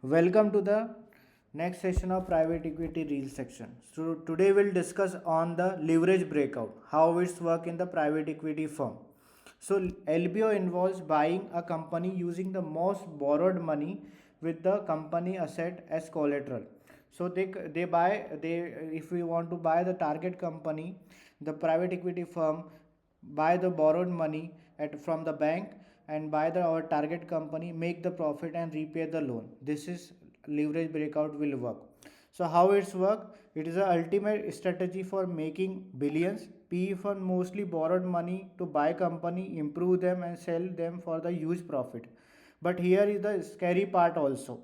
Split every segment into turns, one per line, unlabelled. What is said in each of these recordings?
Welcome to the next session of private equity real section. So today we'll discuss on the leverage breakout, how it's work in the private equity firm. So LBO involves buying a company using the most borrowed money with the company asset as collateral. So they buy they if we want to buy the target company, the private equity firm buy the borrowed money from the bank and buy our target company, make the profit and repay the loan. This is leverage breakout will work. So how it's work? It is a ultimate strategy for making billions. PE fund mostly borrowed money to buy company, improve them and sell them for the huge profit. But here is the scary part also.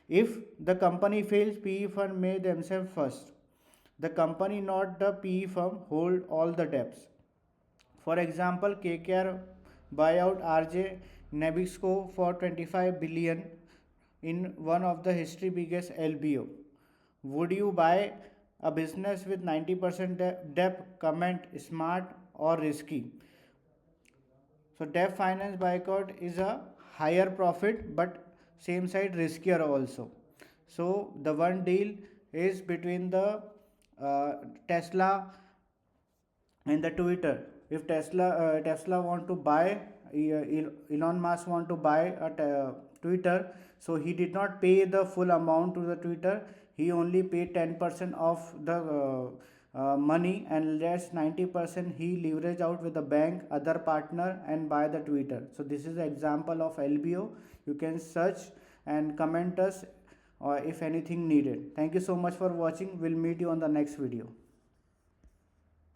If the company fails, PE fund may themselves first. The company, not the PE firm, hold all the debts. For example, KKR buyout RJ Nabisco for 25 billion in one of the history biggest LBO. Would you buy a business with 90% debt? Comment smart or risky. So debt finance boycott is a higher profit but same side riskier also. So the one deal is between the Tesla and the Twitter. If Tesla want to buy, Elon Musk want to buy Twitter, so he did not pay the full amount to the Twitter. He only paid 10% of the money, and rest 90% he leverage out with the bank other partner and buy the Twitter. So this is an example of LBO. You can search and comment us or if anything needed. Thank you so much for watching. We'll meet you on the next video.